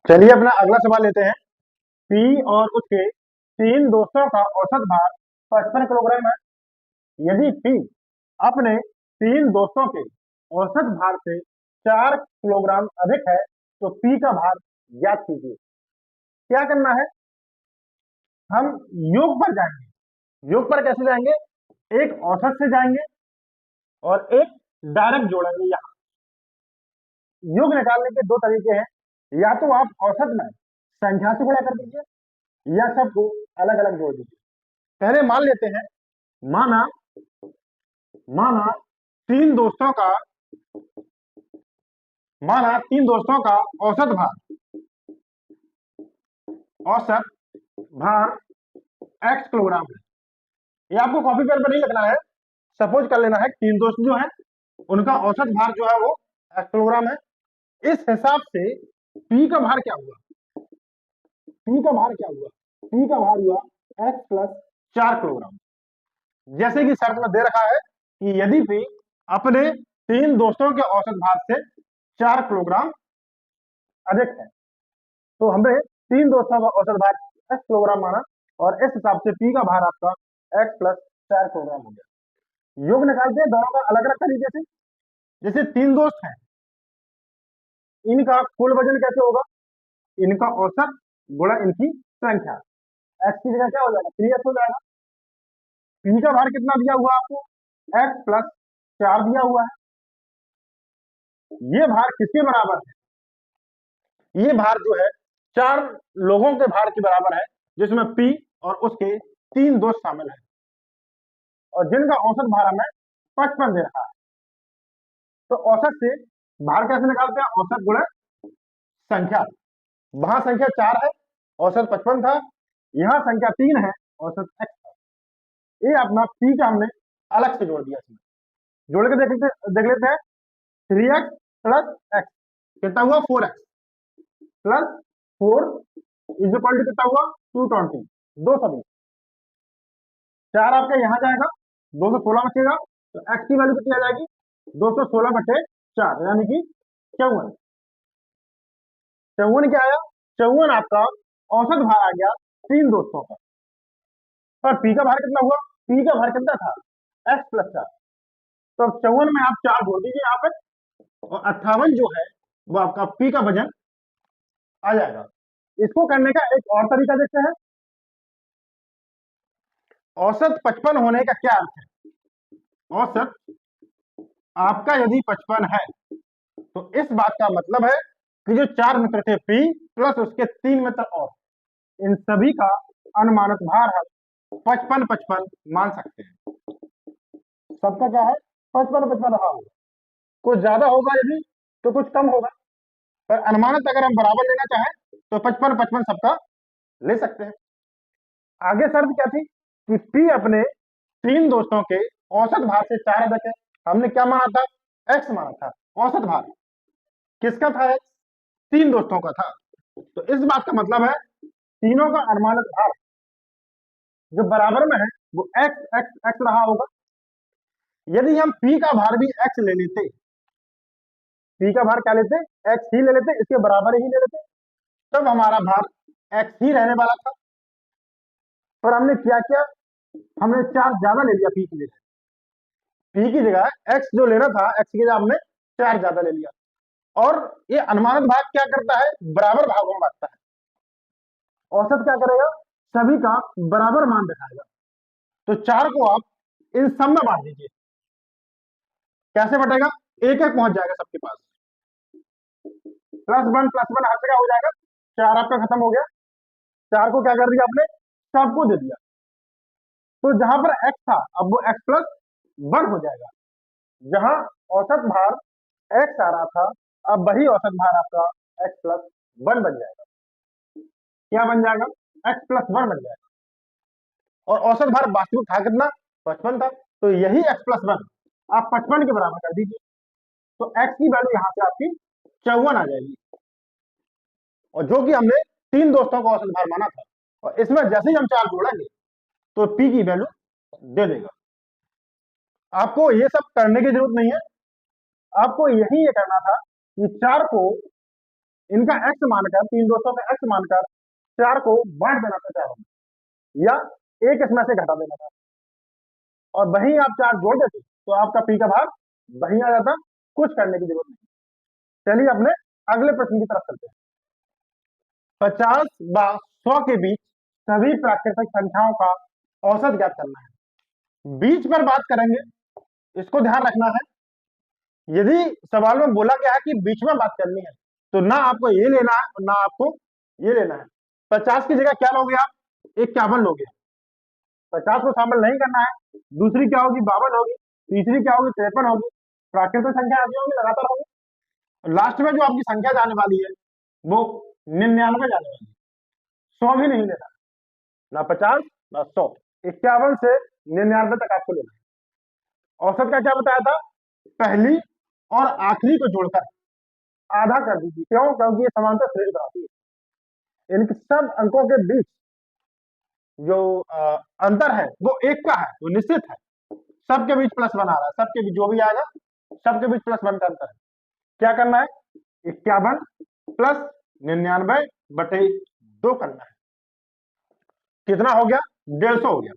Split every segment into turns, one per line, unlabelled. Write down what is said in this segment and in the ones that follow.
चलिए अपना अगला सवाल लेते हैं। पी और उसके तीन दोस्तों का औसत भार 55 किलोग्राम है। यदि पी अपने तीन दोस्तों के औसत भार से 4 किलोग्राम अधिक है तो पी का भार ज्ञात कीजिए। क्या करना है, हम योग पर जाएंगे। योग पर कैसे जाएंगे, एक औसत से जाएंगे और एक डायरेक्ट जोड़ेंगे। यहाँ योग निकालने के दो तरीके हैं, या तो आप औसत में संख्या से गुणा कर दीजिए या सबको अलग अलग जोड़ दीजिए। पहले मान लेते हैं, माना माना तीन दोस्तों का माना तीन दोस्तों का औसत भार x किलोग्राम है। ये आपको कॉपी पेन पर नहीं लिखना है, सपोज कर लेना है तीन दोस्त जो है उनका औसत भार जो है वो x किलोग्राम है। इस हिसाब से p का भार क्या हुआ, p का भार क्या हुआ, p का भार हुआ x प्लस 4 किलोग्राम। जैसे कि शर्त में दे रखा है कि यदि p अपने तीन दोस्तों के औसत भार से 4 किलोग्राम अधिक है तो हमने तीन दोस्तों का औसत भार x किलोग्राम माना और इस हिसाब से p का भार आपका x प्लस 4 किलोग्राम हो गया। योग निकालते हैं दोनों का अलग अलग तरीके से। जैसे तीन दोस्त हैं, इनका कुल वजन कैसे होगा, इनका औसत गुणा इनकी संख्या, x की जगह क्या हो जाएगा 3x हो जाएगा। p का भार कितना दिया हुआ आपको, x प्लस 4 दिया हुआ है। ये भार किसके बराबर है, ये भार जो है चार लोगों के भार के बराबर है, जिसमें p और उसके तीन दोस्त शामिल हैं और जिनका औसत भार हमें 55 दे रहा है। तो औसत से भार कैसे निकालते हैं, औसत गुणा संख्या। वहां संख्या 4 है, औसत 55 था, यहाँ संख्या 3 है, औसत x था। ये अपना p का हमने अलग से जोड़ दिया। इसमें जोड़ के देख लेते हैं। 3x प्लस x कितना हुआ, 4x plus 4 is equal to कितना हुआ 220। 220 4 आपका यहाँ जाएगा, 216 बचेगा, तो x की वैल्यू कितनी आ जाएगी 216 बटे 4 यानी कि 54। 54 क्या आया, 54 आपका औसत भार आ गया तीन दोस्तों का। पर p का भार कितना हुआ, p का भार कितना था x प्लस 4। तो अब 54 में आप 4 जोड़ दीजिए यहाँ पे और 58 जो है वो आपका p का वजन आ जाएगा। इसको करने का एक और तरीका देखते हैं। औसत 55 होने का क्या अर्थ है, औसत आपका यदि 55 है तो इस बात का मतलब है कि जो चार मित्र थे p प्लस उसके तीन मित्र और, इन सभी का अनुमानित भार हम 55-55 मान सकते हैं। सबका क्या है 55-55 रहा होगा, कुछ ज्यादा होगा यदि तो कुछ कम होगा, पर अनुमानित अगर हम बराबर लेना चाहें तो 55-55 सबका ले सकते हैं। आगे शर्त क्या थी कि p अपने तीन दोस्तों के औसत भार से 4 अधिक है। हमने क्या माना था, x माना था। औसत भार किसका था, x तीन दोस्तों का था। तो इस बात का मतलब है तीनों का अनुमानित भार जो बराबर में है वो x x x रहा होगा। यदि हम p का भार भी x ले लेते, p का भार क्या लेते, x ही ले लेते, इसके बराबर ही ले लेते, तब हमारा भार x ही रहने वाला था। पर हमने क्या किया, हमने 4 ज्यादा ले लिया p की जगह। p की जगह x जो लेना था, x की जगह हमने 4 ज्यादा ले लिया। और ये अनुमानित भाग क्या करता है, बराबर भागों में बांटता है। औसत क्या करेगा, सभी का बराबर मान दिखाएगा। तो 4 को आप इन सब में बांट दीजिए, कैसे बटेगा, एक एक पहुंच जाएगा सबके पास, +1 हर जगह हो जाएगा। 4 आपका खत्म हो गया, 4 को क्या कर दिया आपने, सबको दे दिया। तो जहां पर x था अब वो x प्लस 1 हो जाएगा। जहां औसत भार x आ रहा था अब वही औसत भार आपका x प्लस 1 बन जाएगा। क्या बन जाएगा, x प्लस 1 बन जाएगा। और औसत भार वास्तविक था कितना, 55 था, तो यही x प्लस 1 आप 55 के बराबर कर दीजिए। तो x की वैल्यू यहाँ से आपकी 54 आ जाएगी, और जो कि हमने तीन दोस्तों का औसत भार माना था। और इसमें जैसे ही हम 4 जोड़ेंगे तो p की वैल्यू दे देगा। आपको ये सब करने की जरूरत नहीं है, आपको यही ये करना था कि 4 को इनका एक्स मानकर, तीन दोस्तों का एक्स मानकर 4 को बांट देना था चारों में, या एक इसमें से घटा देना था, और वहीं आप 4 जोड़ देते तो आपका पी का भाग वहीं आ जाता, कुछ करने की जरूरत नहीं। चलिए अपने अगले प्रश्न की तरफ चलते हैं। 50 व 100 के बीच सभी प्राकृतिक संख्याओं का औसत ज्ञात करना है। बीच पर बात करेंगे, इसको ध्यान रखना है। यदि सवाल में बोला गया है कि बीच में बात करनी है, तो ना आपको ये लेना है और ना आपको ये लेना है। 50 की जगह क्या लोगे आप? 51 लोगे। 50 को शामिल नहीं करना है। दूसरी क्या होगी? 52 होगी। तीसरी क्या होगी? 53 होगी। प्राकृतिक संख्या आती होगी, लगातार होगी। लास्ट में जो आपकी संख्या जाने वाली है वो 99 जाने वाली है। 100 भी नहीं लेना, ना 50 ना 100, 51 से 99 तक आपको लेना है। औसत का क्या बताया था? पहली और आखिरी को जोड़कर आधा कर दीजिए। क्यों? क्योंकि ये समांतर श्रेणी बनाती है। इन सब अंकों के बीच जो अंतर है वो एक का है, वो निश्चित है। सबके बीच +1 आ रहा है, सबके बीच जो भी आएगा सबके बीच +1 का अंतर है। क्या करना है? 51 + 99/2 करना है। कितना हो गया? 150 हो गया।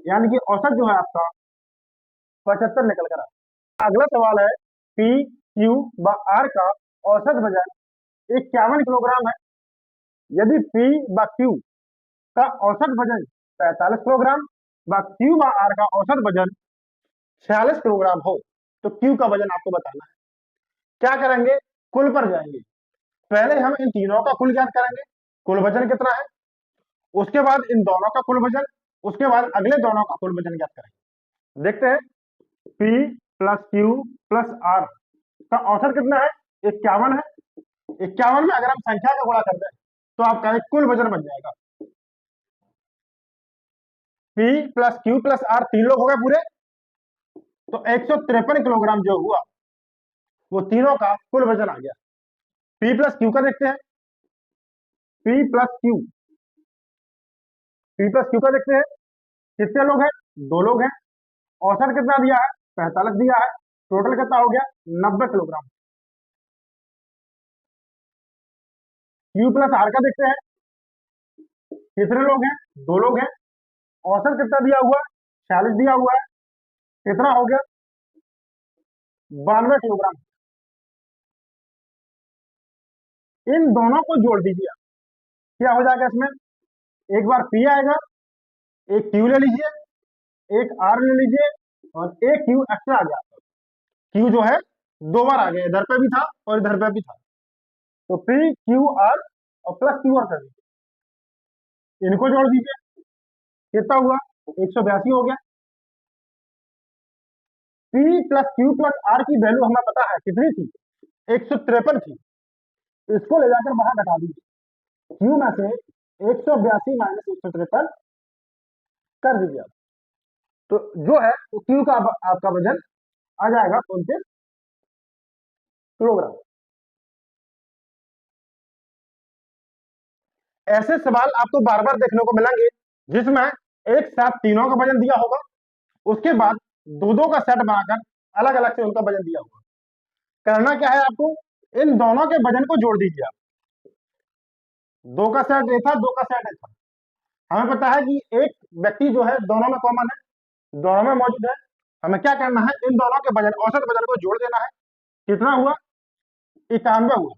यानी कि औसत जो है आपका 75 निकल कर आया। अगला सवाल है, पी क्यू व आर का औसत वजन 51 किलोग्राम है। यदि पी व क्यू का औसत वजन 45 किलोग्राम व क्यू व आर का औसत वजन 46 किलोग्राम हो, तो क्यू का वजन आपको बताना है। क्या करेंगे? कुल पर जाएंगे। पहले हम इन तीनों का कुल ज्ञात करेंगे, कुल वजन कितना है। उसके बाद इन दोनों का कुल वजन, उसके बाद अगले दोनों का कुल वजन ज्ञात करेंगे। देखते हैं, P + Q + R का औसत कितना है? 51 है। 51 में अगर हम संख्या का गुणा कर दें तो आपका एक कुल वजन बन जाएगा। P + Q + R, 3 लोग हो गए पूरे, तो 153 किलोग्राम जो हुआ वो तीनों का कुल वजन आ गया। P + Q का देखते हैं। P + Q, P + Q का देखते हैं। कितने लोग हैं? 2 लोग हैं। औसत कितना दिया है? 45 दिया है। टोटल कितना हो गया? 90 किलोग्राम। Q + R का देखते हैं। कितने लोग हैं? 2 लोग हैं। औसत कितना दिया हुआ है? 46 दिया हुआ है। कितना हो गया? 92 किलोग्राम। इन दोनों को जोड़ दीजिए। क्या हो जाएगा इसमें? एक बार P आएगा, एक Q ले लीजिए, एक R ले लीजिए, और एक Q एक्स्ट्रा आ गया। Q जो है 2 बार आ गया, इधर पे भी था और इधर पे भी था, तो P Q R और +Q R कर दीजिए। इनको जोड़ दीजिए। कितना हुआ? 182 हो गया। P + Q + R की वैल्यू हमें पता है कितनी थी? 153 थी। इसको ले जाकर बाहर घटा दीजिए। Q में से 182 - 153 कर दीजिए आप। तो जो है वो Q का आपका वजन आ जाएगा 29 किलोग्राम। ऐसे सवाल आपको बार बार देखने को मिलेंगे जिसमें एक साथ तीनों का वजन दिया होगा, उसके बाद दो दो का सेट बनाकर अलग अलग से उनका वजन दिया होगा। करना क्या है आपको? इन दोनों के वजन को जोड़ दीजिए आप। 2 का सेट ए था, 2 का सेट ए था। हमें पता है कि एक व्यक्ति जो है दोनों में कॉमन है, दोनों में मौजूद है। हमें क्या करना है? इन दोनों के वजन, औसत वजन को जोड़ देना है। कितना हुआ? 91 हुआ।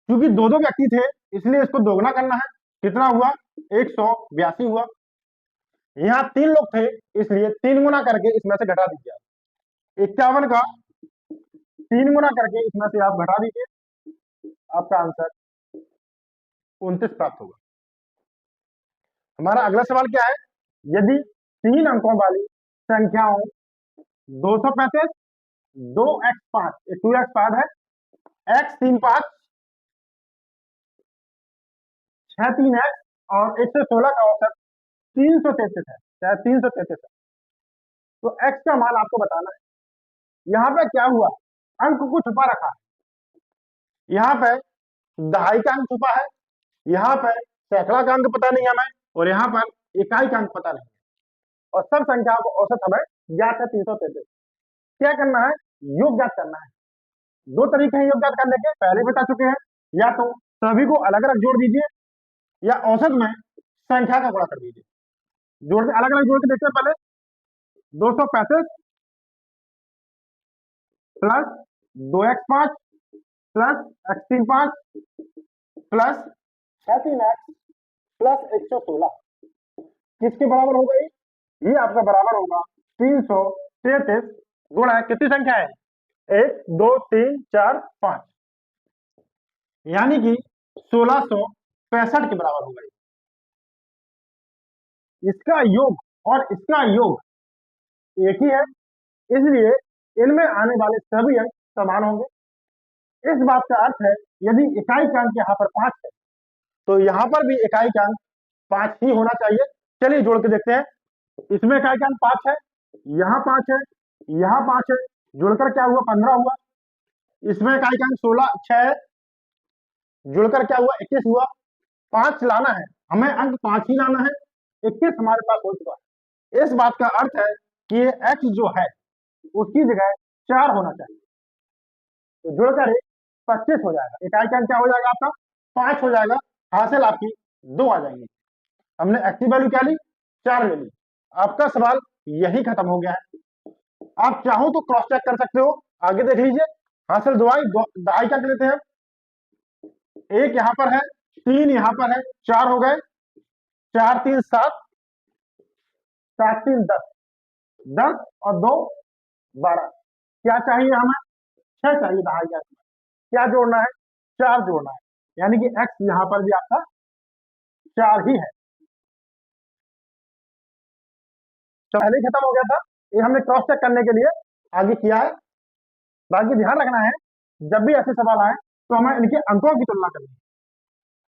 क्योंकि दो दो व्यक्ति थे इसलिए इसको दोगुना करना है। कितना हुआ? 182 हुआ। यहाँ 3 लोग थे इसलिए 3 गुना करके इसमें से घटा दीजिए। 51 का 3 गुना करके इसमें से आप घटा दीजिए, आपका आंसर 29 प्राप्त होगा। हमारा अगला सवाल क्या है? यदि 3 अंकों वाली संख्याओं 235, 2x5, 2x5 है, x35, 63x और 116 का औसत 333 है, चाहे 333 है, तो x का मान आपको बताना है। यहाँ पे क्या हुआ? अंक को छुपा रखा है। यहाँ पे दहाई का अंक छुपा है, यहाँ पर सैकड़ा का अंक पता नहीं हमें, और यहाँ पर इकाई का अंक पता नहीं, और सब संख्याओं को औसत हमें ज्ञात है 333। क्या करना है? योग ज्ञात करना है। दो तरीके हैं योग ज्ञात करने के, पहले बता चुके हैं। या तो सभी को अलग अलग जोड़ दीजिए, या औसत में संख्या का गुणा कर दीजिए। जोड़ के अलग अलग जोड़ के देखते हैं पहले। 235 plus 2x5 plus x3 5 plus 6 3x plus 116 किसके बराबर होगा? ये आपका बराबर होगा 333 गुणा कितनी संख्या है? 1 2 3 4 5, यानी कि 1665 के बराबर होगा। इसका योग और इसका योग एक ही है, इसलिए इनमें आने वाले सभी अंक समान होंगे। इस बात का अर्थ है यदि इकाई का अंक यहाँ पर 5 है तो यहाँ पर भी इकाई का अंक 5 ही होना चाहिए। चलिए जोड़ के देखते हैं। इसमें इकाई का अंक 5 है, यहाँ 5 है, यहाँ 5 है, जुड़कर क्या हुआ? 15 हुआ। इसमें इकाई का अंक 6 है, जुड़कर क्या हुआ? 21 हुआ। 5 लाना है हमें, अंक 5 ही लाना है, 21 हमारे पास हो चुका है। इस बात का अर्थ है कि ये x जो है उसकी जगह 4 होना चाहिए, तो जुड़कर 25 हो जाएगा। इकाई का अंक क्या हो जाएगा? आपका 5 हो जाएगा। हासिल आपकी 2 आ जाएंगी। हमने x की वैल्यू क्या ली? 4 ले ली। आपका सवाल यही खत्म हो गया है। आप चाहो तो क्रॉस चेक कर सकते हो, आगे देख लीजिए। हासिल 2 दहाई क्या लेते हैं? 1 यहाँ पर है, 3 यहाँ पर है, 4 हो गए। 4 3 7, 7 3 10, 10 और 2 12। क्या चाहिए हमें? 6 चाहिए दहाई का। क्या जोड़ना है? 4 जोड़ना है, यानी कि x यहाँ पर भी आपका 4 ही है। तो पहले ही खत्म हो गया था, ये हमने क्रॉस चेक करने के लिए आगे किया है। बाकी ध्यान रखना है जब भी ऐसे सवाल आए तो हमें इनके अंकों की तुलना करनी है।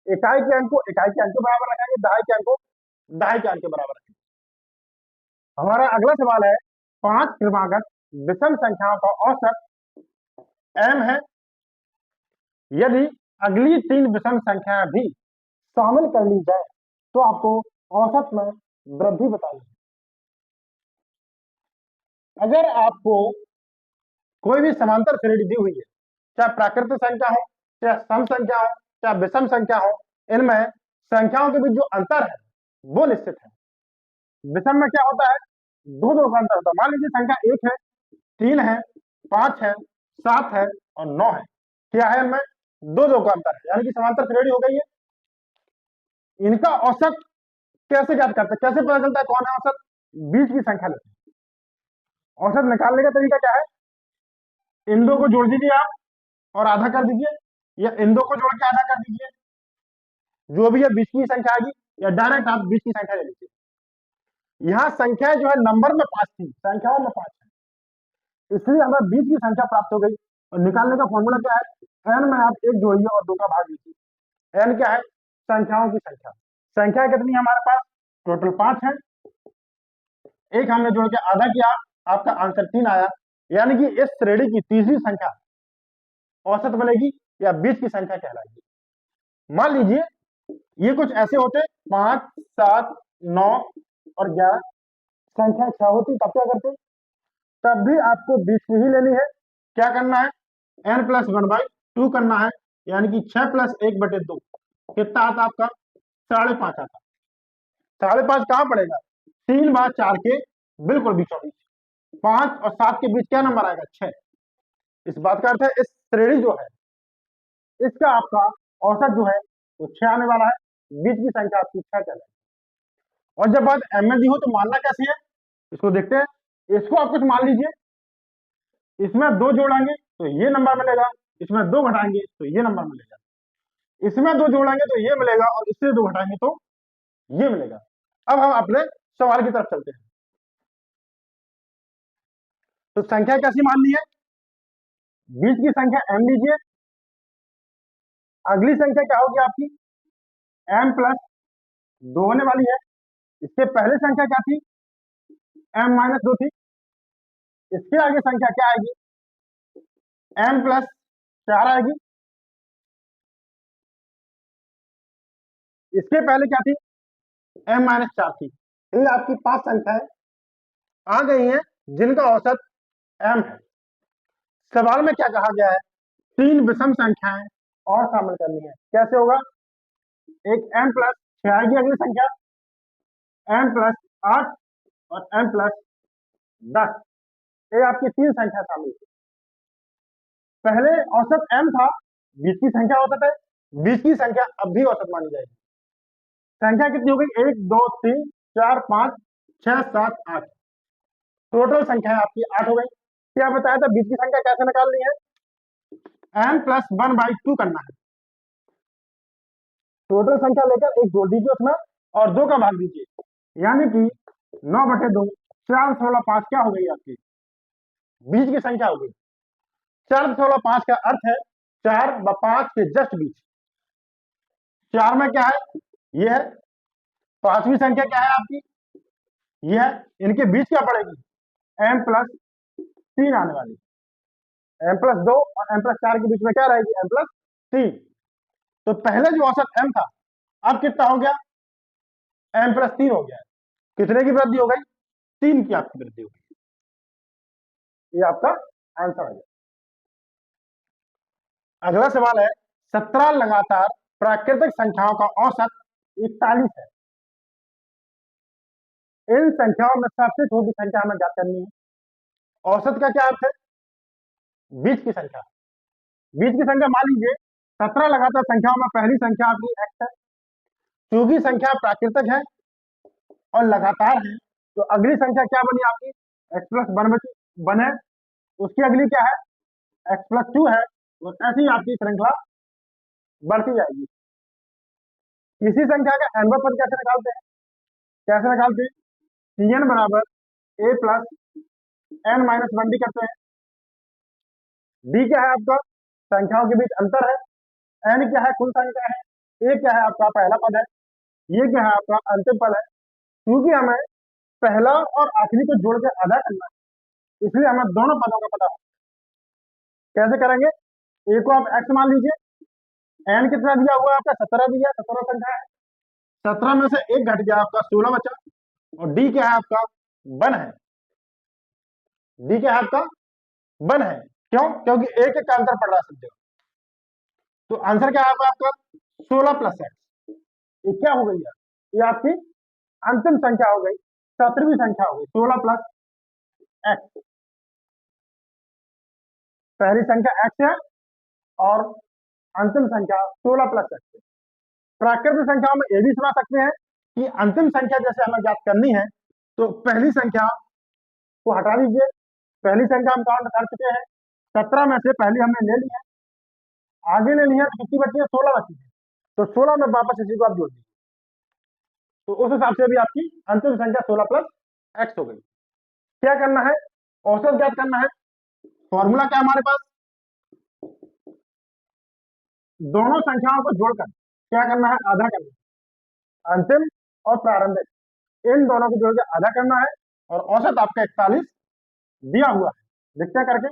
इकाई के अंक को इकाई के अंक के बराबर रखेंगे, दहाई के अंक को दहाई के अंक के बराबर रखेंगे। हमारा अगला सवाल है 5 क्रमागत विषम संख्याओं का औसत m है। यदि अगली 3 विषम संख्याएं भी शामिल कर ली जाए तो आपको औसत में वृद्धि बताइए। अगर आपको कोई भी समांतर श्रेणी दी हुई है, चाहे प्राकृतिक संख्या हो, चाहे सम संख्या हो, चाहे विषम संख्या हो, इनमें संख्याओं के बीच जो अंतर है वो निश्चित है। विषम में क्या होता है? दो दो का अंतर होता है। मान लीजिए संख्या 1 है, 3 है, 5 है, 7 है और 9 है। क्या है? इनमें दो दो का अंतर है, यानी कि समांतर श्रेणी हो गई है। इनका औसत कैसे ज्ञात करते हैं? कैसे पता चलता है कौन है औसत? बीच की संख्या लेते हैं। औसत निकालने का तरीका क्या है? इन दो को जोड़ दीजिए आप और आधा कर दीजिए, या इन दो को जोड़ के आधा कर दीजिए, जो भी है बीच की संख्या आएगी, या डायरेक्ट आप बीच की संख्या ले लीजिए। यहाँ संख्या जो है नंबर में 5 थी, संख्याओं में 5 है, इसलिए हमें बीच की संख्या प्राप्त हो गई। और निकालने का फॉर्मूला क्या है? n में आप 1 जोड़िए और 2 का भाग लीजिए। n क्या है? संख्याओं की संख्या। संख्या कितनी है हमारे पास? टोटल 5 है। एक हमने जोड़ के आधा किया, आपका आंसर 3 आया, यानी कि इस श्रेणी की तीसरी संख्या औसत बनेगी या बीच की संख्या कहलाएगी। मान लीजिए ये कुछ ऐसे होते 5 7 9 और 11, संख्या 6 होती, तब क्या करते? तब भी आपको बीच की ही लेनी है। क्या करना है? n+1/2 करना है, यानी कि 6 + 1/2 कितना आता आपका? 5.5 आता। 5.5 कहाँ पड़ेगा? 3/4 के बिल्कुल बीचों बीच। 5 और 7 के बीच क्या नंबर आएगा? 6। इस बात का अर्थ है इस श्रेणी जो है इसका आपका औसत जो है वो 6 आने वाला है। बीच की संख्या आपकी 6 कहलाएगी। और जब बात m में दी हो तो मानना कैसे है इसको देखते हैं। इसको आप कुछ मान लीजिए, इसमें 2 जोड़ेंगे तो ये नंबर मिलेगा, इसमें 2 घटाएंगे तो ये नंबर मिलेगा, इसमें 2 जोड़ेंगे तो ये मिलेगा और इससे 2 घटाएंगे तो ये मिलेगा। अब हम अपने सवाल की तरफ चलते हैं। तो संख्या कैसी माननी है? बीच की संख्या m लीजिए। अगली संख्या क्या होगी आपकी? m+2 होने वाली है। इससे पहले संख्या क्या थी? m-2 थी। इसके आगे संख्या क्या आएगी? m+4 आएगी। इसके पहले क्या थी? m-4 थी। ये आपकी 5 संख्याएं आ गई हैं जिनका औसत m है। सवाल में क्या कहा गया है? 3 विषम संख्याएं और शामिल करनी है। कैसे होगा? एक m प्लस 6 आएगी अगली संख्या, m प्लस 8 और m प्लस 10, ये आपकी 3 संख्या शामिल है। पहले औसत m था, बीच की संख्या औसत है, बीच की संख्या अब भी औसत मानी जाएगी। संख्या कितनी हो गई? 1 2 3 4 5 6 7 8, टोटल संख्या आपकी 8 हो गई। क्या बताया था? बीच की संख्या कैसे निकालनी है? n प्लस 1/2 करना है। टोटल संख्या लेकर एक जोड़ दीजिए उसमें और 2 का भाग दीजिए, यानी कि 9/2 4.5 क्या हो गई आपकी? बीच की संख्या हो गई। 4.5 का अर्थ है 4 व 5 के जस्ट बीच। 4 में क्या है? ये है। 5वीं संख्या क्या है आपकी? ये है। इनके बीच क्या पड़ेगी? m प्लस 3 आने वाली, m प्लस 2 और m प्लस 4 के बीच में क्या रहेगी? m plus 3। तो पहले जो औसत m था, अब कितना हो गया? m प्लस 3 हो गया। कितने की वृद्धि हो गई? 3 की आपकी वृद्धि हो गई। ये आपका आंसर आ गया। अगला सवाल है, 17 लगातार प्राकृतिक संख्याओं का औसत 41 है। इन संख्याओं में सबसे छोटी संख्या हमें ज्ञात करनी है। औसत का क्या अर्थ है? बीच की संख्या। बीच की संख्या मान लीजिए 17 लगातार संख्याओं में पहली संख्या आपकी x है। चूंकि संख्या प्राकृतिक है और लगातार है, तो अगली संख्या क्या बनी आपकी? x प्लस 1 बने। उसकी अगली क्या है? x प्लस 2 है। और ऐसी ही आपकी श्रृंखला बढ़ती जाएगी। इसी संख्या का nवां पद कैसे निकालते हैं? कैसे निकालते हैं? Cn बराबर a plus n minus 1d करते हैं। d क्या है आपका? संख्याओं के बीच अंतर है। n क्या है? कुल संख्या है। a क्या है? आपका पहला पद है। ये क्या है? आपका अंतिम पद है। क्योंकि हमें पहला और आखिरी को जोड़ के आधा करना है, इसलिए हमें दोनों पदों का पता है। कैसे करेंगे? a को आप x मान लीजिए, n कितना दिया हुआ है आपका? 17 दिया, 17 संख्या है। 17 में से एक घट गया, आपका 16 बचा। और d क्या है आपका? 1 है। d क्या है आपका? 1 है। क्यों? क्योंकि एक एक का अंतर पड़ रहा है सब जगह। तो आंसर क्या है आपका? 16 प्लस x। ये क्या हो गई है? ये आपकी अंतिम संख्या हो गई, 17वीं संख्या हो गई। 16 प्लस x, पहली संख्या x है और अंतिम संख्या 16 प्लस x है। प्राकृतिक संख्याओं में ये भी समझ सकते हैं कि अंतिम संख्या जैसे हमें ज्ञात करनी है, तो पहली संख्या को हटा दीजिए। पहली संख्या हम काउंट कर चुके हैं, 17 में से पहली हमने ले ली है, आगे ले लिया तो कितनी बची है? 16 बची है। तो 16 में वापस इसी को आप जोड़ दीजिए, तो उस हिसाब से भी आपकी अंतिम संख्या 16 प्लस x हो गई। क्या करना है? औसत ज्ञात करना है। फॉर्मूला क्या हमारे पास? दोनों संख्याओं को जोड़कर क्या करना है? आधा करना है। अंतिम और प्रारंभिक, इन दोनों को जोड़कर आधा करना है। और औसत आपका 41 दिया हुआ है। देखते हैं करके।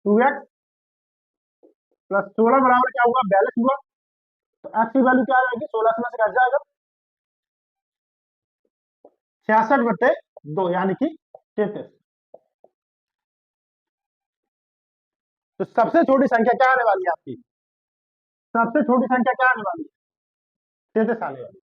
2x प्लस 16 बराबर क्या हुआ? 42 हुआ। तो x की वैल्यू क्या आ जाएगी? 16 में से घट जाएगा 66/2, यानी कि 33। तो सबसे छोटी संख्या क्या आने वाली है आपकी? सबसे छोटी संख्या क्या आने वाली है? 33 आने वाली है।